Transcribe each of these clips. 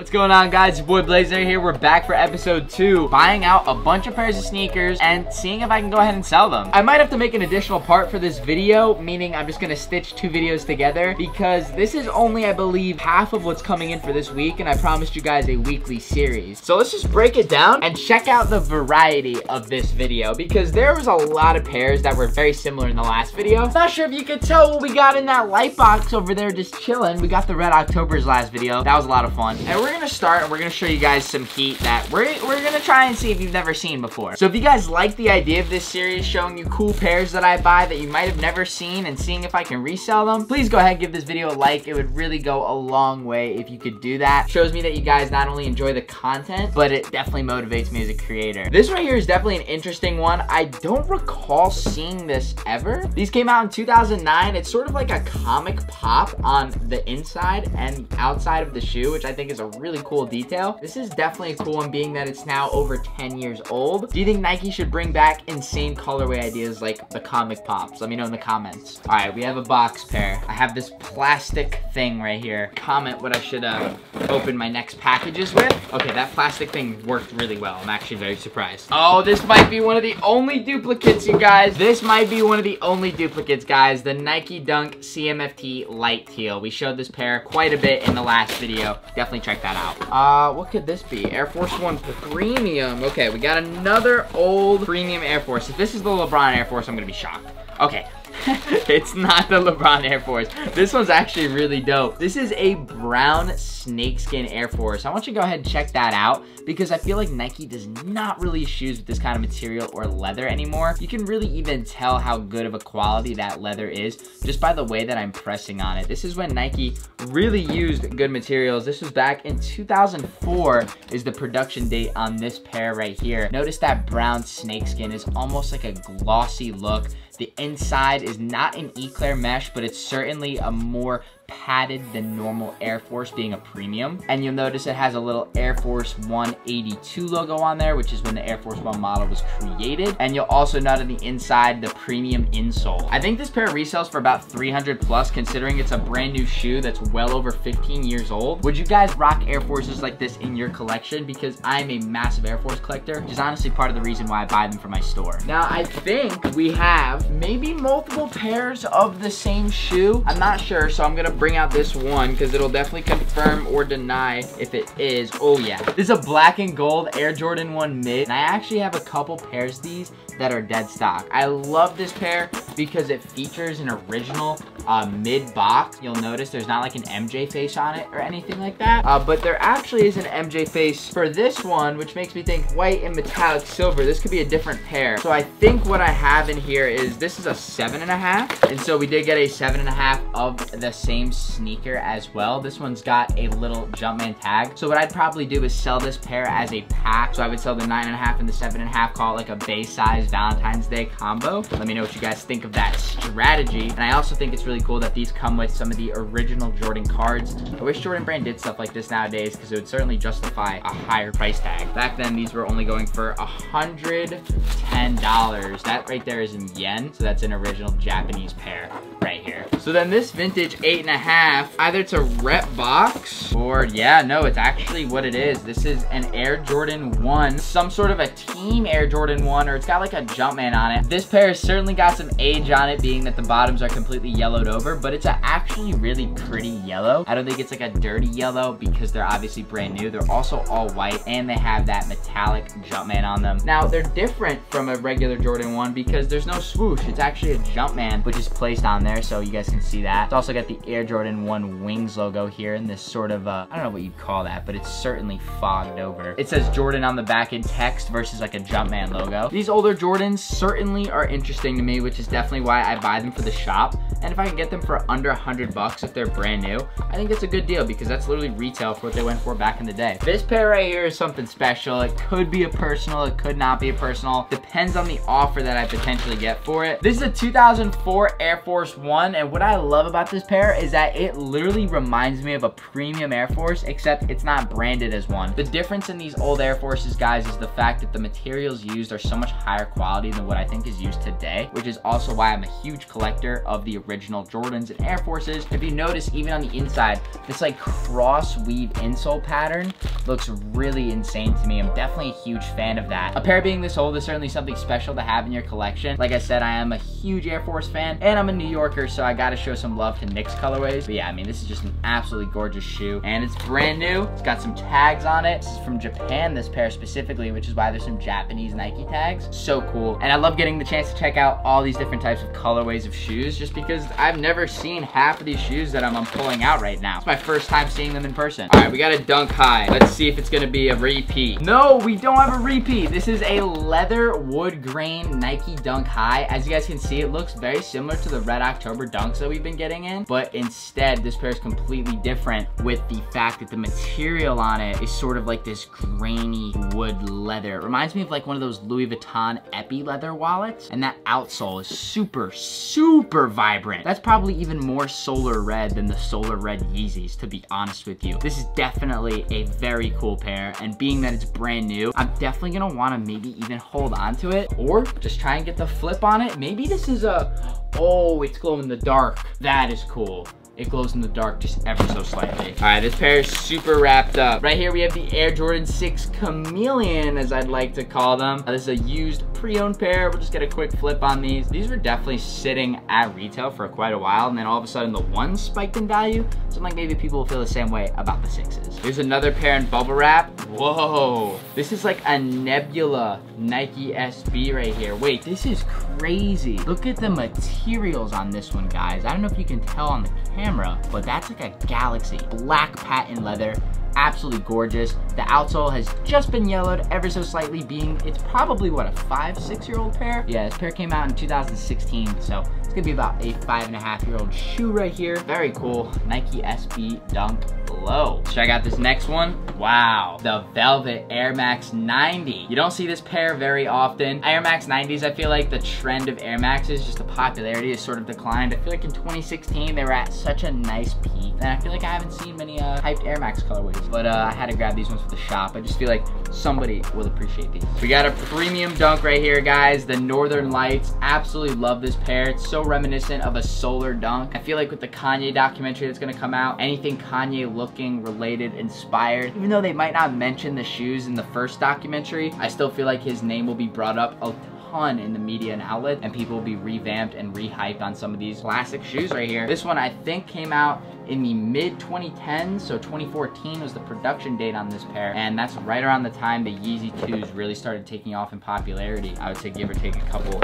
What's going on, guys? Your boy Blazendary here. We're back for episode 2, buying out a bunch of pairs of sneakers and seeing if I can go ahead and sell them. I might have to make an additional part for this video, meaning I'm just gonna stitch 2 videos together because this is only, I believe, half of what's coming in for this week, and I promised you guys a weekly series. So let's just break it down and check out the variety of this video because there was a lot of pairs that were very similar in the last video. Not sure if you could tell what we got in that light box over there just chilling. We got the Red Octobers last video. That was a lot of fun. And we're gonna start and we're gonna show you guys some heat that we're gonna try and see if you've never seen before. So if you guys like the idea of this series, showing you cool pairs that I buy that you might have never seen and seeing if I can resell them, please go ahead and give this video a like. It would really go a long way if you could do that. Shows me that you guys not only enjoy the content, but it definitely motivates me as a creator. This right here is definitely an interesting one. I don't recall seeing this ever. These came out in 2009. It's sort of like a comic pop on the inside and outside of the shoe, which I think is a really cool detail. This is definitely a cool one, being that it's now over 10 years old. Do you think Nike should bring back insane colorway ideas like the comic pops? Let me know in the comments. All right, we have a box pair. I have this plastic thing right here. Comment what I should open my next packages with. Okay, that plastic thing worked really well. I'm actually very surprised. Oh, this might be one of the only duplicates, you guys. This might be one of the only duplicates, guys. The Nike Dunk CMFT Light Teal. We showed this pair quite a bit in the last video. Definitely check that out. What could this be? Air Force One Premium. Okay, we got another old premium Air Force. If this is the LeBron Air Force, I'm gonna be shocked. Okay. It's not the LeBron Air Force. This one's actually really dope. This is a brown snakeskin Air Force. I want you to go ahead and check that out because I feel like Nike does not release shoes with this kind of material or leather anymore. You can really even tell how good of a quality that leather is just by the way that I'm pressing on it. This is when Nike really used good materials. This was back in 2004 is the production date on this pair right here. Notice that brown snakeskin is almost like a glossy look. The inside is not an eclair mesh, but it's certainly a more padded than normal Air Force, being a premium. And you'll notice it has a little Air Force 182 logo on there, which is when the Air Force One model was created. And you'll also note on the inside the premium insole. I think this pair resells for about 300 plus, considering it's a brand new shoe that's well over 15 years old. Would you guys rock Air Forces like this in your collection? Because I'm a massive Air Force collector, which is honestly part of the reason why I buy them for my store. Now, I think we have maybe multiple pairs of the same shoe. I'm not sure, so I'm gonna bring out this one because it'll definitely confirm or deny if it is. Oh yeah, this is a black and gold Air Jordan 1 mid, and I actually have a couple pairs of these that are dead stock. I love this pair because it features an original mid box. You'll notice there's not like an MJ face on it or anything like that, but there actually is an MJ face for this one, which makes me think white and metallic silver. This could be a different pair. So I think what I have in here is, this is a 7.5, and so we did get a 7.5 of the same sneaker as well. This one's got a little Jumpman tag. So what I'd probably do is sell this pair as a pack. So I would sell the 9.5 and the 7.5, call it like a base size Valentine's Day combo. Let me know what you guys think of that strategy. And I also think it's really cool that these come with some of the original Jordan cards. I wish Jordan Brand did stuff like this nowadays because it would certainly justify a higher price tag. Back then, these were only going for $110. That right there is in yen, so that's an original Japanese pair right here. So then this vintage 8.5, either it's a rep box or, yeah, no, it's actually what it is. This is an Air Jordan 1, some sort of a team Air Jordan 1, or it's got like a Jumpman on it. This pair has certainly got some age on it, being that the bottoms are completely yellowed over, but it's actually really pretty yellow. I don't think it's like a dirty yellow because they're obviously brand new. They're also all white and they have that metallic Jumpman on them. Now, they're different from a regular Jordan 1 because there's no swoosh. It's actually a Jumpman, which is placed on there so you guys can see that. It's also got the Air Jordan 1 wings logo here in this sort of, I don't know what you'd call that, but it's certainly fogged over. It says Jordan on the back in text versus like a Jumpman logo. These older Jordans certainly are interesting to me, which is definitely why I buy them for the shop. And if I can get them for under 100 bucks if they're brand new, I think it's a good deal because that's literally retail for what they went for back in the day. This pair right here is something special. It could be a personal, it could not be a personal. Depends on the offer that I potentially get for it. This is a 2004 Air Force One. fun. And what I love about this pair is that it literally reminds me of a premium Air Force, except it's not branded as one. The difference in these old Air Forces, guys, is the fact that the materials used are so much higher quality than what I think is used today, which is also why I'm a huge collector of the original Jordans and Air Forces. If you notice, even on the inside, this like cross weave insole pattern looks really insane to me. I'm definitely a huge fan of that. A pair being this old is certainly something special to have in your collection. Like I said, I am a huge Air Force fan, and I'm a New Yorker, so I gotta show some love to Knicks colorways. But yeah, I mean, this is just an absolutely gorgeous shoe, and it's brand new. It's got some tags on it. This is from Japan, this pair specifically, which is why there's some Japanese Nike tags. So cool. And I love getting the chance to check out all these different types of colorways of shoes, just because I've never seen half of these shoes that I'm pulling out right now. It's my first time seeing them in person. All right, we got a Dunk High. Let's see if it's gonna be a repeat. No, we don't have a repeat. This is a leather wood grain Nike Dunk High. As you guys can see, it looks very similar to the Red October Dunks that we've been getting in, but instead this pair is completely different with the fact that the material on it is sort of like this grainy wood leather. It reminds me of like one of those Louis Vuitton Epi leather wallets, and that outsole is super, super vibrant. That's probably even more solar red than the solar red Yeezys, to be honest with you. This is definitely a very cool pair, and being that it's brand new, I'm definitely gonna wanna maybe even hold on to it, or just try and get the flip on it. Maybe this is oh, it's glow in the dark. That is cool. It glows in the dark just ever so slightly. All right, this pair is super wrapped up. Right here, we have the Air Jordan 6 Chameleon, as I'd like to call them. This is a used pre-owned pair. We'll just get a quick flip on these. These were definitely sitting at retail for quite a while, and then all of a sudden the ones spiked in value. So I'm like, maybe people will feel the same way about the 6s. Here's another pair in bubble wrap. Whoa, this is like a Nebula Nike SB right here. Wait, this is crazy. Look at the materials on this one, guys. I don't know if you can tell on the camera, but that's like a galaxy. Black patent leather, absolutely gorgeous. The outsole has just been yellowed ever so slightly, being it's probably what, a 5-6-year-old pair? Yeah, this pair came out in 2016, so it's gonna be about a 5.5-year-old shoe right here. Very cool. Nike SB Dunk Low. Check out this next one. Wow, the Velvet Air Max 90. You don't see this pair very often. Air Max 90s, I feel like the trend of Air Maxes, just the popularity has sort of declined. I feel like in 2016 they were at such a nice peak, and I feel like I haven't seen many hyped Air Max colorways, but I had to grab these ones for the shop. I just feel like somebody will appreciate these. We got a premium dunk right here, guys. The Northern Lights. Absolutely love this pair. It's so reminiscent of a solar dunk. I feel like with the Kanye documentary that's gonna come out, anything Kanye looking, related, inspired, even though they might not mention the shoes in the first documentary, I still feel like his name will be brought up a ton in the media and outlet, and people will be revamped and rehyped on some of these classic shoes right here. This one I think came out in the mid 2010s, so 2014 was the production date on this pair, and that's right around the time the Yeezy 2s really started taking off in popularity. I would say give or take a couple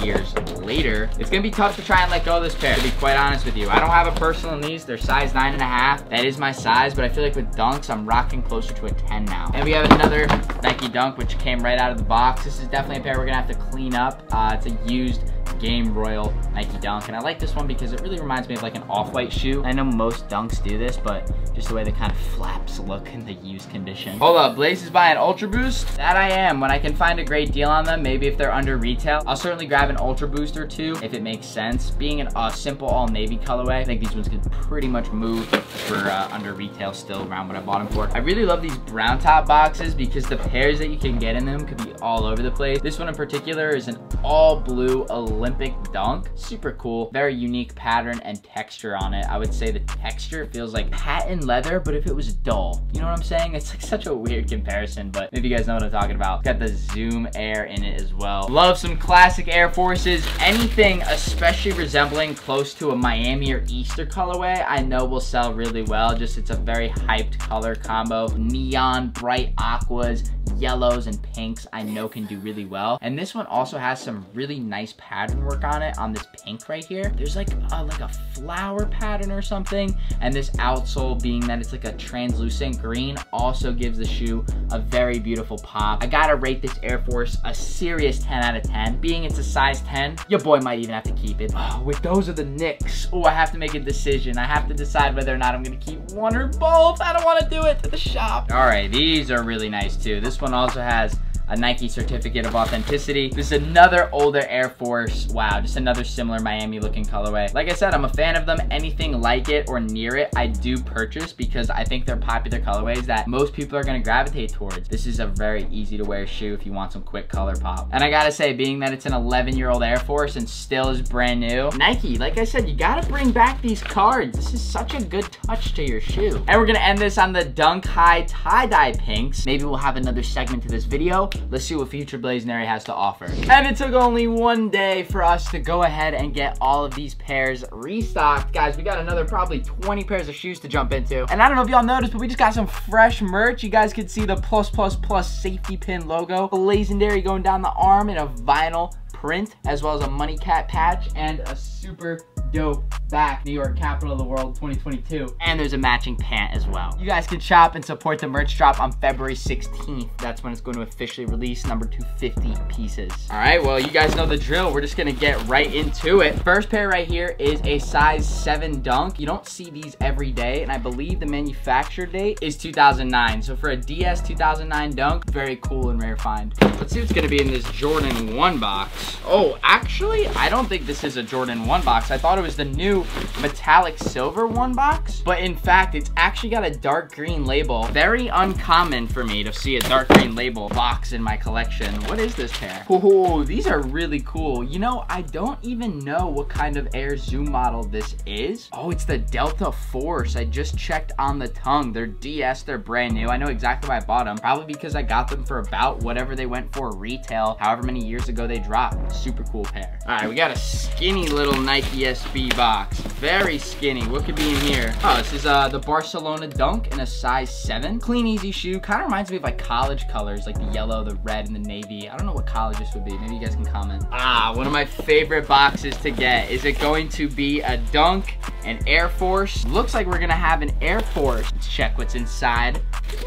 years later. It's gonna be tough to try and let go of this pair, to be quite honest with you. I don't have a personal in these. They're size 9.5. That is my size, but I feel like with dunks, I'm rocking closer to a 10 now. And we have another Nike dunk, which came right out of the box. This is definitely a pair we're gonna have to clean up. It's a used Game Royal Nike dunk, and I like this one because it really reminds me of like an off-white shoe. I know most dunks do this, but just the way the kind of flaps look in the used condition. Hold up, Blaze is buying Ultra Boost? That I am. When I can find a great deal on them, maybe if they're under retail, I'll certainly grab an Ultra Boost or two if it makes sense. Being a simple all navy colorway, I think these ones could pretty much move for under retail still around what I bought them for. I really love these brown top boxes because the pairs that you can get in them could be all over the place. This one in particular is an all blue Olympic dunk. Super cool. Very unique pattern and texture on it. I would say the texture feels like patent leather, but if it was dull. You know what I'm saying? It's like such a weird comparison, but maybe you guys know what I'm talking about. Got the Zoom Air in it as well. Love some classic Air Forces. Anything especially resembling close to a Miami or Easter colorway, I know will sell really well. Just it's a very hyped color combo. Neon, bright aquas, yellows and pinks I know can do really well. And this one also has some really nice pattern work on it on this pink right here. There's like a flower pattern or something, and this outsole, being that it's like a translucent green, also gives the shoe a very beautiful pop. I gotta rate this Air Force a serious 10 out of 10. Being it's a size 10, your boy might even have to keep it. Oh, with those are the Knicks. Oh, I have to make a decision. I have to decide whether or not I'm gonna keep one or both. I don't want to do it to the shop. All right, these are really nice too. This one also has a Nike certificate of authenticity. This is another older Air Force. Wow, just another similar Miami looking colorway. Like I said, I'm a fan of them. Anything like it or near it, I do purchase because I think they're popular colorways that most people are gonna gravitate towards. This is a very easy to wear shoe if you want some quick color pop. And I gotta say, being that it's an 11-year-old Air Force and still is brand new, Nike, like I said, you gotta bring back these cards. This is such a good touch to your shoe. And we're gonna end this on the Dunk High tie-dye pinks. Maybe we'll have another segment to this video. Let's see what future Blazendary has to offer. And it took only one day for us to go ahead and get all of these pairs restocked. Guys, we got another probably 20 pairs of shoes to jump into. And I don't know if y'all noticed, but we just got some fresh merch. You guys can see the +++ safety pin logo. Blazendary going down the arm in a vinyl print, as well as a money cat patch and a super dope back, New York, capital of the world 2022. And there's a matching pant as well. You guys can shop and support the merch drop on February 16th. That's when it's going to officially release number 250 pieces. All right, well, you guys know the drill. We're just gonna get right into it. First pair right here is a size 7 dunk. You don't see these every day, and I believe the manufacture date is 2009. So for a DS 2009 dunk, very cool and rare find. Let's see what's gonna be in this Jordan 1 box. Oh, actually, I don't think this is a Jordan 1 box. I thought it was the new metallic silver 1 box, but in fact, it's actually got a dark green label. Very uncommon for me to see a dark green label box in my collection. What is this pair? Oh, these are really cool. You know, I don't even know what kind of Air Zoom model this is. Oh, it's the Delta Force. I just checked on the tongue. They're DS, they're brand new. I know exactly why I bought them. Probably because I got them for about whatever they went for retail, however many years ago they dropped. Super cool pair. All right, we got a skinny little Nike SB box. Very skinny. What could be in here? Oh, this is the Barcelona dunk in a size 7. Clean, easy shoe. Kind of reminds me of like college colors, like the yellow, the red, and the navy. I don't know what college this would be. Maybe you guys can comment. Ah, one of my favorite boxes to get. Is it going to be a dunk, an Air Force? Looks like we're gonna have an Air Force. Let's check what's inside.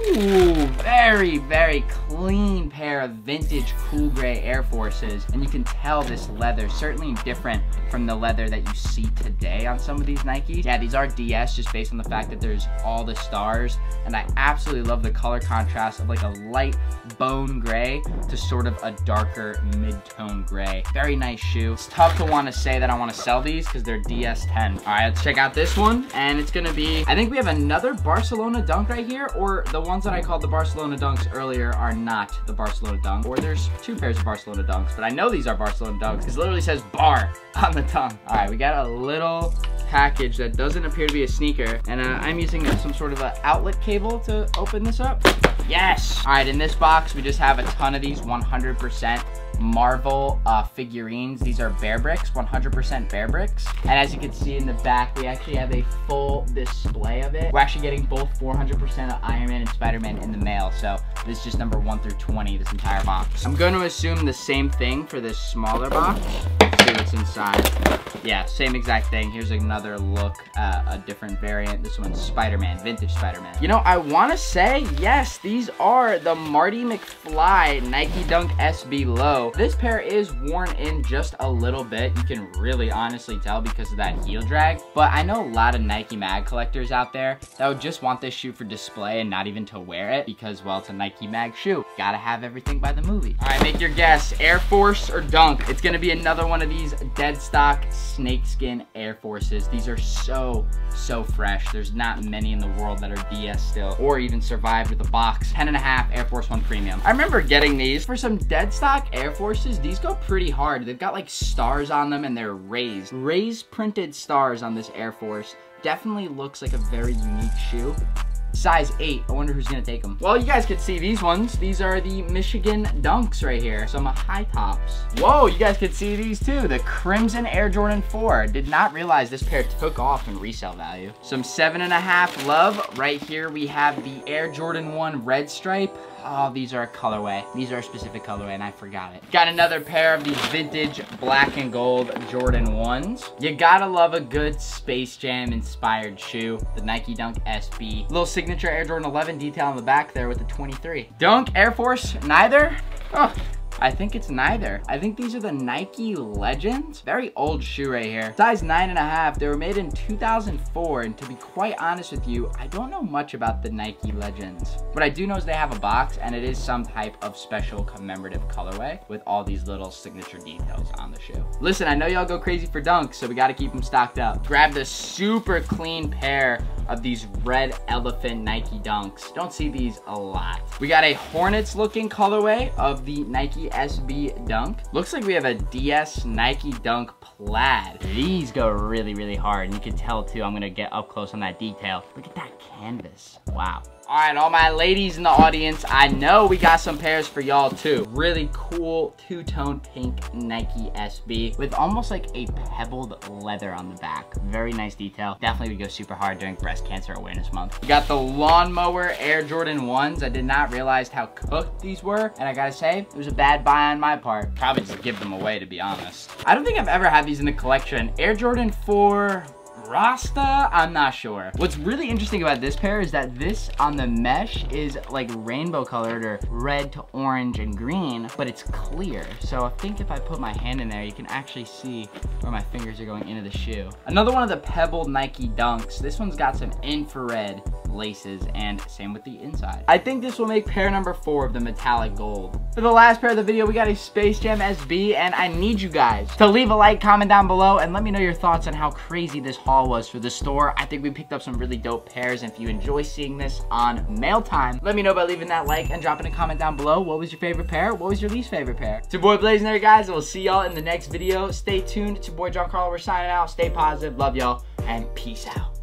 Ooh, very, very clean pair of vintage cool gray Air Forces. And you can tell this leather, certainly different from the leather that you see today on some of these Nikes. Yeah, these are DS just based on the fact that there's all the stars. And I absolutely love the color contrast of like a light bone gray to sort of a darker mid-tone gray. Very nice shoe. It's tough to want to say that I want to sell these because they're DS10. All right, let's check out this one. And it's gonna be, I think we have another Barcelona dunk right here, or the ones that I called the Barcelona dunks earlier are not the Barcelona dunk, or there's 2 pairs of Barcelona dunks, but I know these are Barcelona dunks because it literally says bar on the tongue. All right, we got a little package that doesn't appear to be a sneaker, and I'm using some sort of an outlet cable to open this up. Yes. All right, in this box we just have a ton of these 100% Marvel figurines. These are Bear Bricks, 100% Bear Bricks. And as you can see in the back, we actually have a full display of it. We're actually getting both 400% of Iron Man and Spider-Man in the mail. So this is just number 1 through 20, this entire box. I'm going to assume the same thing for this smaller box. Let's see what's inside. Yeah, same exact thing. Here's another look at a different variant. This one's Spider-Man, vintage Spider-Man. You know, I want to say, yes, these are the Marty McFly Nike Dunk SB Low. This pair is worn in just a little bit. You can really honestly tell because of that heel drag. But I know a lot of Nike mag collectors out there that would just want this shoe for display and not even to wear it because, well, it's a Nike mag shoe. Gotta have everything by the movie. All right, make your guess. Air Force or dunk? It's gonna be another one of these dead stock Snakeskin Air Forces. These are so fresh. There's not many in the world that are DS still, or even survived with a box. 10.5 Air Force 1 Premium. I remember getting these for some dead stock Air Forces. These go pretty hard. They've got like stars on them and they're raised printed stars on this Air Force. Definitely looks like a very unique shoe. Size 8. I wonder who's gonna take them. Well, you guys can see these ones. These are the Michigan Dunks right here. Some high tops. Whoa, you guys can see these too. The Crimson Air Jordan 4. Did not realize this pair took off in resale value. Some 7.5 love. Right here we have the Air Jordan 1 red stripe. Oh, these are a colorway. These are a specific colorway and I forgot it. Got another pair of these vintage black and gold Jordan 1s. You gotta love a good Space Jam inspired shoe. The Nike Dunk SB. Little signature Air Jordan 11 detail on the back there with the 23. Dunk, Air Force, neither? Oh, I think it's neither. I think these are the Nike Legends. Very old shoe right here. Size 9.5. They were made in 2004, and to be quite honest with you, I don't know much about the Nike Legends. What I do know is they have a box, and it is some type of special commemorative colorway with all these little signature details on the shoe. Listen, I know y'all go crazy for dunks, so we gotta keep them stocked up. Grab the super clean pair of these red elephant Nike Dunks. Don't see these a lot. We got a Hornets looking colorway of the Nike SB Dunk. Looks like we have a DS Nike Dunk Plaid. These go really, really hard, and you can tell too. I'm gonna get up close on that detail. Look at that canvas. Wow. All right, all my ladies in the audience, I know we got some pairs for y'all too. Really cool two-tone pink Nike SB with almost like a pebbled leather on the back. Very nice detail. Definitely would go super hard during Breast Cancer Awareness Month. We got the Lawnmower Air Jordan 1s. I did not realize how cooked these were, and I gotta say, it was a bad buy on my part. Probably just give them away, to be honest. I don't think I've ever had these in the collection. Air Jordan 4... Rasta? I'm not sure. What's really interesting about this pair is that this on the mesh is like rainbow colored or red to orange and green, but it's clear. So I think if I put my hand in there, you can actually see where my fingers are going into the shoe. Another one of the pebbled Nike Dunks. This one's got some infrared laces, and same with the inside. I think this will make pair number 4 of the metallic gold. For the last pair of the video, we got a Space Jam SB, and I need you guys to leave a like, comment down below, and let me know your thoughts on how crazy this haul was for the store. I think we picked up some really dope pairs, and if you enjoy seeing this on mail time, let me know by leaving that like and dropping a comment down below. What was your favorite pair? What was your least favorite pair? It's your boy Blazendary, guys, and we'll see y'all in the next video. Stay tuned. It's your boy John Carlo. We're signing out. Stay positive. Love y'all, and peace out.